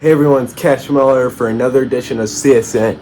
Hey everyone, it's Cash Miller for another edition of CSN.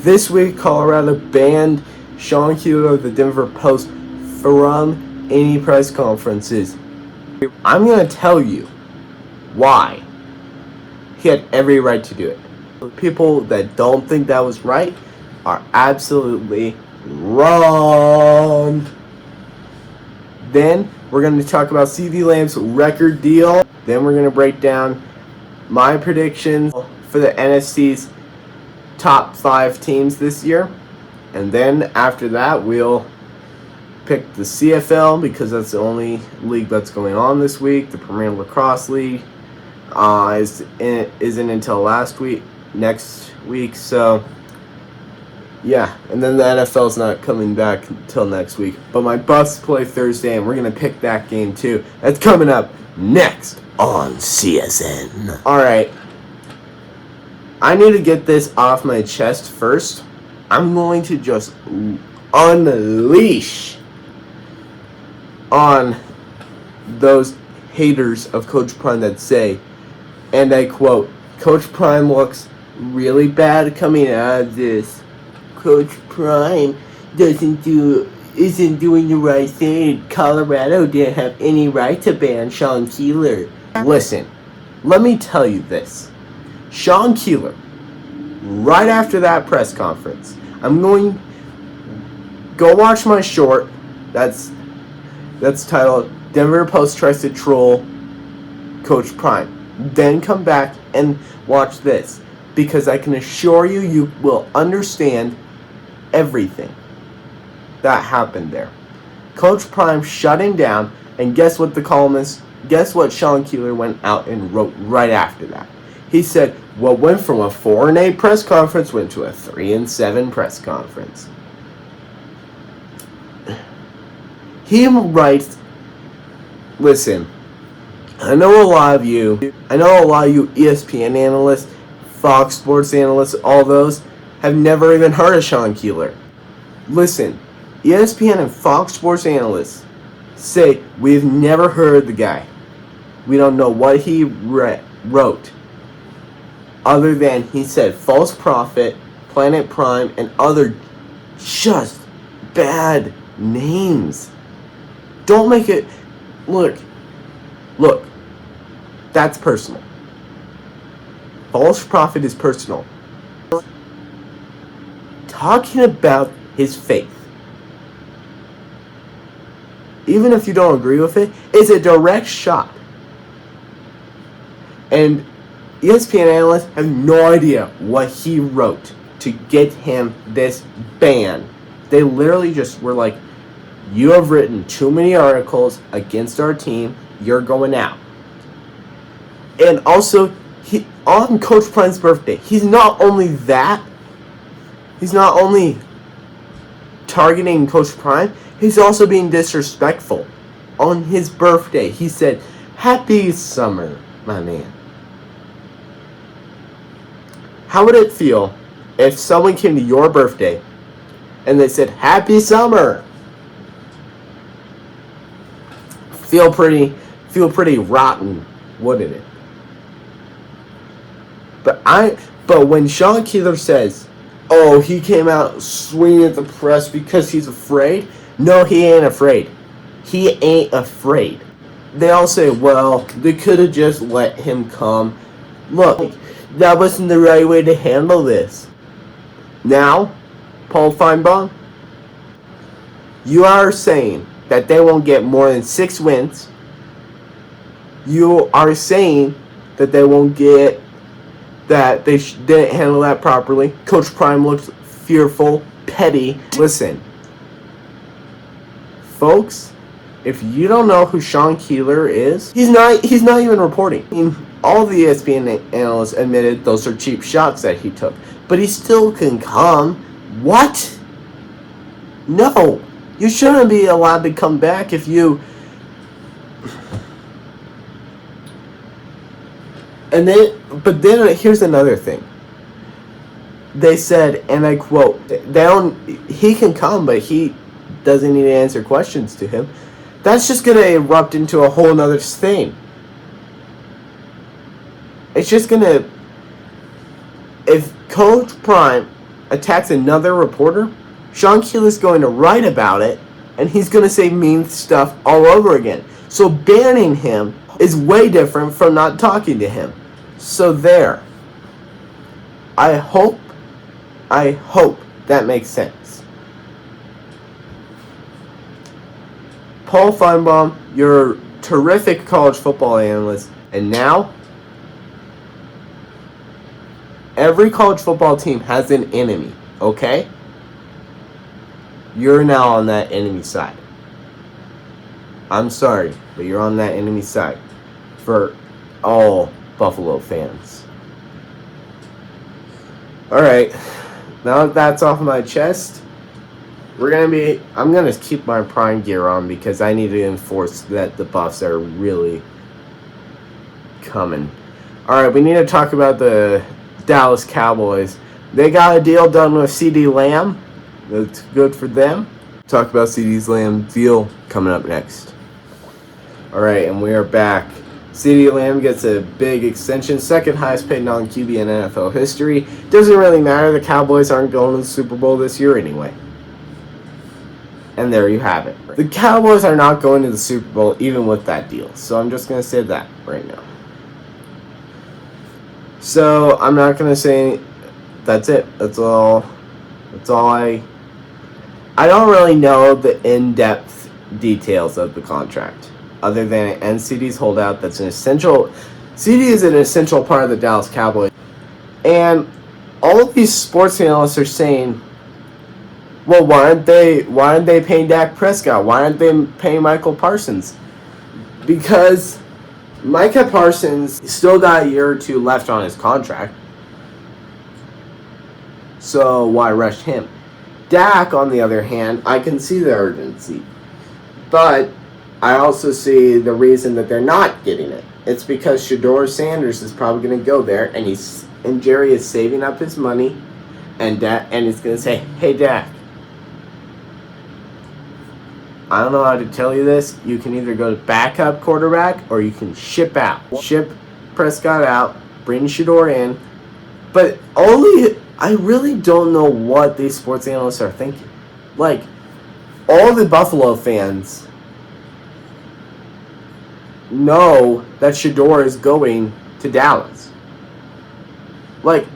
This week, Colorado banned Sean Keeler of the Denver Post from any press conferences. I'm going to tell you why. He had every right to do it. People that don't think that was right are absolutely wrong. Then we're going to talk about CeeDee Lamb's record deal. Then we're going to break down my predictions for the NFC's top 5 teams this year. And then after that, we'll pick the CFL because that's the only league that's going on this week. The Premier Lacrosse League isn't until next week. So, yeah. And then the NFL's not coming back until next week. But my Buffs play Thursday, and we're going to pick that game too. That's coming up next on CSN. Alright. I need to get this off my chest first. I'm going to just unleash on those haters of Coach Prime that say, and I quote, Coach Prime looks really bad coming out of this. Coach Prime isn't doing the right thing. Colorado didn't have any right to ban Sean Keeler. Listen, let me tell you this. Sean Keeler, right after that press conference, I'm going go watch my short. That's titled Denver Post Tries to Troll Coach Prime. Then come back and watch this, because I can assure you, you will understand everything that happened there. Coach Prime shut him down, and guess what Sean Keeler went out and wrote right after that? He said, what went from a 4-8 press conference went to a 3-7 press conference. He writes, listen, I know a lot of you ESPN analysts, Fox Sports analysts, all those have never even heard of Sean Keeler. Listen, ESPN and Fox Sports analysts say we've never heard the guy. We don't know what he wrote, other than he said false prophet, Planet Prime, and other just bad names. Don't make it look. That's personal. False prophet is personal. Talking about his faith, even if you don't agree with it, is a direct shot. And ESPN analysts have no idea what he wrote to get him this ban. They literally just were like, you have written too many articles against our team, you're going out. And also, on Coach Prime's birthday, he's not only targeting Coach Prime, he's also being disrespectful. On his birthday, he said, happy summer, my man. How would it feel if someone came to your birthday and they said, happy summer? Feel pretty rotten, wouldn't it? But when Sean Keeler says, oh, he came out swinging at the press because he's afraid. No, he ain't afraid. He ain't afraid. They all say, well, they could have just let him come. Look, that wasn't the right way to handle this. Now, Paul Feinbaum, you are saying that they won't get more than 6 wins. You are saying that they won't get that they didn't handle that properly. Coach Prime looks fearful, petty. Listen, folks, if you don't know who Sean Keeler is, he's not even reporting. I mean, all the ESPN analysts admitted those are cheap shots that he took, but he still can come. What? No, you shouldn't be allowed to come back if you. But then here's another thing. They said, and I quote, he can come, but he doesn't need to answer questions to him. That's just going to erupt into a whole nother thing. It's just going to if Coach Prime attacks another reporter, Sean Keeler is going to write about it, and he's going to say mean stuff all over again. So banning him is way different from not talking to him. So there. I hope that makes sense. Paul Feinbaum, you're a terrific college football analyst, and now every college football team has an enemy, okay? You're now on that enemy side. I'm sorry, but you're on that enemy side for all Buffalo fans. Alright, now that that's off my chest, I'm going to keep my Prime gear on because I need to enforce that the Buffs are really coming. Alright, we need to talk about the Dallas Cowboys. They got a deal done with CeeDee Lamb. That's good for them. Talk about CeeDee Lamb's deal coming up next. Alright, and we are back. CeeDee Lamb gets a big extension, second highest paid non-QB in NFL history. Doesn't really matter, the Cowboys aren't going to the Super Bowl this year anyway. And there you have it. The Cowboys are not going to the Super Bowl even with that deal. So I'm just going to say that right now. So I'm not going to say that's it. That's all I don't really know the in-depth details of the contract. Other than it ends CeeDee's holdout, that's an essential. CeeDee is an essential part of the Dallas Cowboys, and all of these sports analysts are saying, "Well, why aren't they paying Dak Prescott? Why aren't they paying Michael Parsons?" Because Micah Parsons still got a year or two left on his contract, so why rush him? Dak, on the other hand, I can see the urgency, but I also see the reason that they're not getting it. It's because Shedeur Sanders is probably going to go there, and Jerry is saving up his money, and he's going to say, "Hey, Dak, I don't know how to tell you this. You can either go to backup quarterback or you can ship out. Ship Prescott out, bring Shedeur in." But I really don't know what these sports analysts are thinking. Like, all the Buffalo fans know that Shedeur is going to Dallas. Like,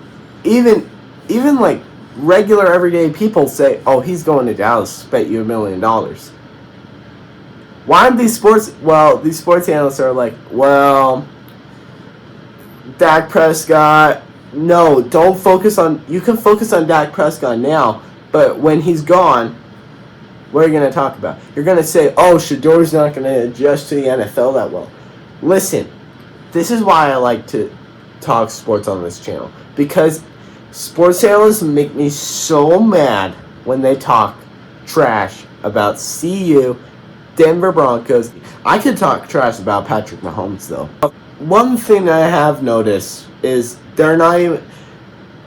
even like regular everyday people say, "Oh, he's going to Dallas, bet you $1 million." Why aren't these sports analysts are like, "Well, Dak Prescott, no, don't focus on, you can focus on Dak Prescott now, but when he's gone, what are you going to talk about? You're going to say, oh, Shedeur's not going to adjust to the NFL that well." Listen, this is why I like to talk sports on this channel. Because sports analysts make me so mad when they talk trash about CU, Denver Broncos. I could talk trash about Patrick Mahomes, though. One thing I have noticed is they're not even...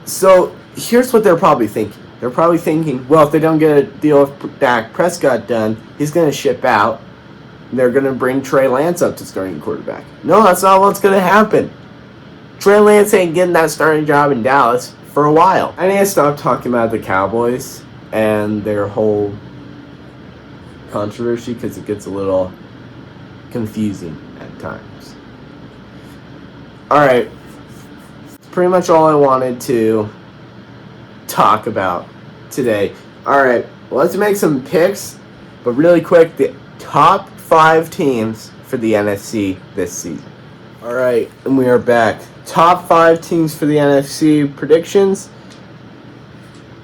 So, here's what they're probably thinking. They're probably thinking, well, if they don't get a deal with Dak Prescott done, he's going to ship out. They're going to bring Trey Lance up to starting quarterback. No, that's not what's going to happen. Trey Lance ain't getting that starting job in Dallas for a while. I need to stop talking about the Cowboys and their whole controversy because it gets a little confusing at times. Alright. Pretty much all I wanted to talk about today. Alright, let's make some picks, but really quick, the top 5 teams for the NFC this season. Alright, and we are back. Top 5 teams for the NFC predictions.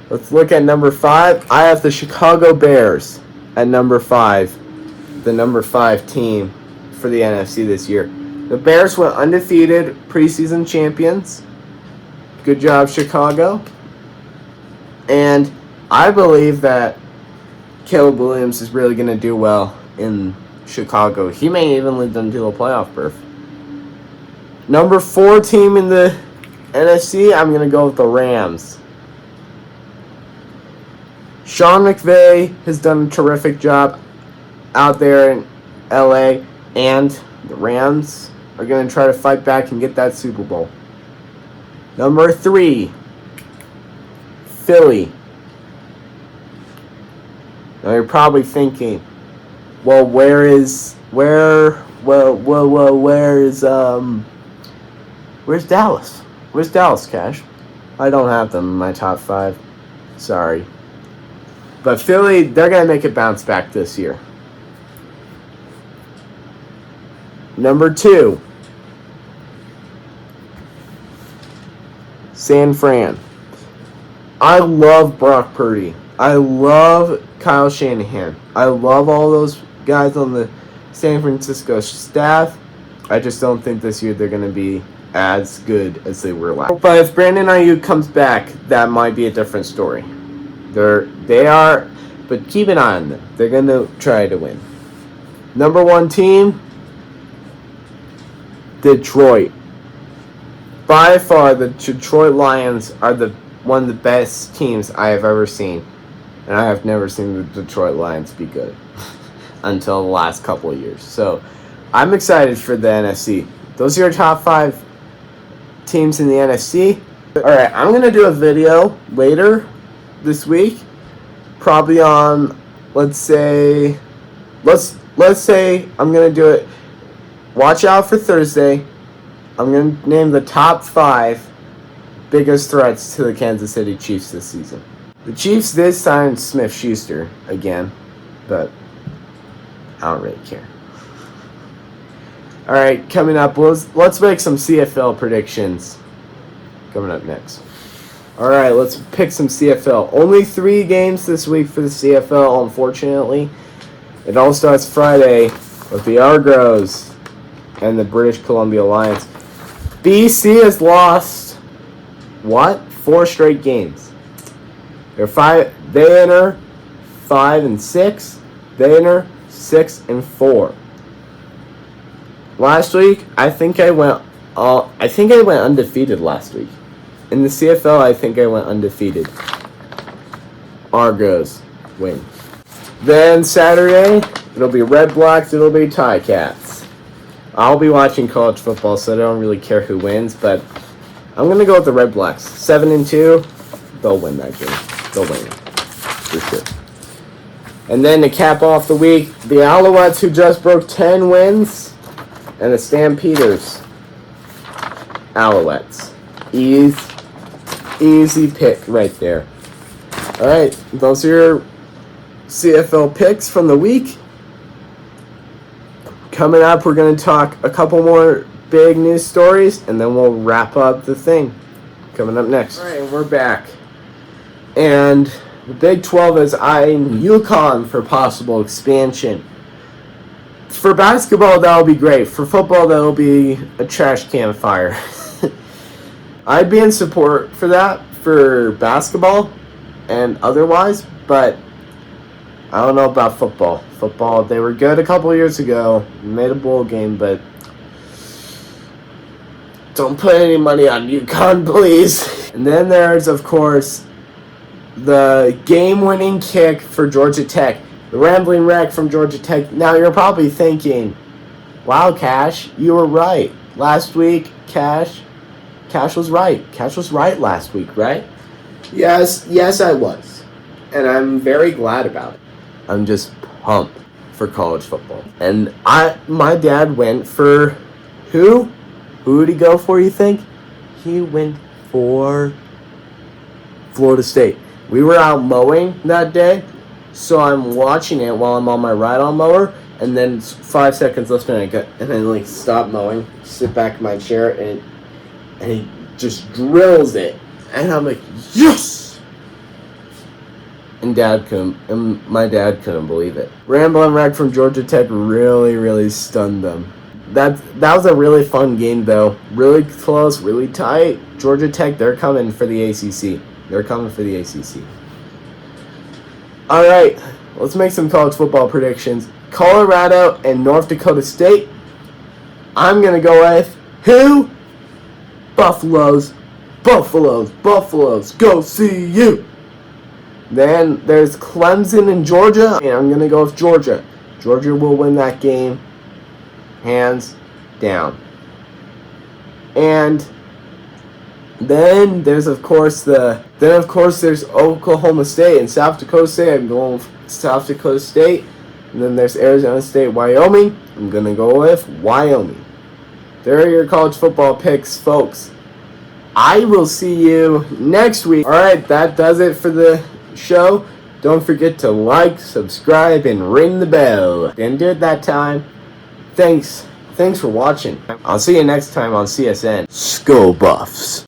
Let's look at number 5. I have the Chicago Bears at number 5. The number 5 team for the NFC this year. The Bears went undefeated, preseason champions. Good job, Chicago. And I believe that Caleb Williams is really going to do well in Chicago. He may even lead them to a playoff berth. Number 4 team in the NFC, I'm going to go with the Rams. Sean McVay has done a terrific job out there in LA, and the Rams are going to try to fight back and get that Super Bowl. Number 3, Philly. Now you're probably thinking, well, where's Dallas? Where's Dallas, Cash? I don't have them in my top 5. Sorry. But Philly, they're going to make a bounce back this year. Number 2, San Fran. I love Brock Purdy. I love Kyle Shanahan. I love all those guys on the San Francisco staff. I just don't think this year they're going to be as good as they were last. But if Brandon Ayuk comes back, that might be a different story. They are, but keep an eye on them. They're going to try to win. Number 1 team, Detroit. By far, the Detroit Lions are one of the best teams I have ever seen. And I have never seen the Detroit Lions be good until the last couple of years. So I'm excited for the NFC. Those are your top 5 teams in the NFC. Alright, I'm going to do a video later this week. Probably on, let's say I'm going to do it. Watch out for Thursday. I'm going to name the top 5 biggest threats to the Kansas City Chiefs this season. The Chiefs did sign Smith-Schuster again, but I don't really care. Alright, coming up, let's make some CFL predictions. Coming up next. Alright, let's pick some CFL. Only 3 games this week for the CFL, unfortunately. It all starts Friday with the Argos and the British Columbia Lions. BC has lost, 4 straight games. They enter 5-6. They enter 6-4. Last week, I think I went undefeated last week. In the CFL, I think I went undefeated. Argos win. Then Saturday, it'll be Red Blacks, it'll be Ticats. I'll be watching college football, so I don't really care who wins, but I'm going to go with the Red Blacks. 7-2, they'll win that game. They'll win it, for sure. And then to cap off the week, the Alouettes, who just broke 10 wins, and the Stampeders. Alouettes. Easy pick right there. Alright, those are your CFL picks from the week. Coming up, we're going to talk a couple more big news stories, and then we'll wrap up the thing. Coming up next. Alright, we're back. And the Big 12 is eyeing UConn for possible expansion. For basketball, that'll be great. For football, that'll be a trash can fire. I'd be in support for that, for basketball and otherwise, but I don't know about football. Football, they were good a couple years ago, made a bowl game, but don't put any money on UConn, please. And then there's, of course, the game-winning kick for Georgia Tech. The Rambling Wreck from Georgia Tech. Now, you're probably thinking, wow, Cash, you were right. Last week, Cash was right. Cash was right last week, right? Yes, I was. And I'm very glad about it. I'm just pumped for college football. And my dad went for who? Who did he go for, you think? He went for Florida State. We were out mowing that day, so I'm watching it while I'm on my ride-on mower, and then 5 seconds later, and then stop mowing, sit back in my chair, and he just drills it, and I'm like, yes! And my dad couldn't believe it. Ramblin' Wreck from Georgia Tech really stunned them. That was a really fun game, though. Really close, really tight. Georgia Tech, they're coming for the ACC. All right, let's make some college football predictions. Colorado and North Dakota State. I'm going to go with who? Buffaloes. Go see you. Then there's Clemson and Georgia, and I'm going to go with Georgia. Georgia will win that game, hands down. And Then there's there's Oklahoma State and South Dakota State. I'm going with South Dakota State. And then there's Arizona State, Wyoming. I'm gonna go with Wyoming. There are your college football picks, folks. I will see you next week. Alright, that does it for the show. Don't forget to like, subscribe, and ring the bell. Didn't do it that time. Thanks for watching. I'll see you next time on CSN. Skull Buffs.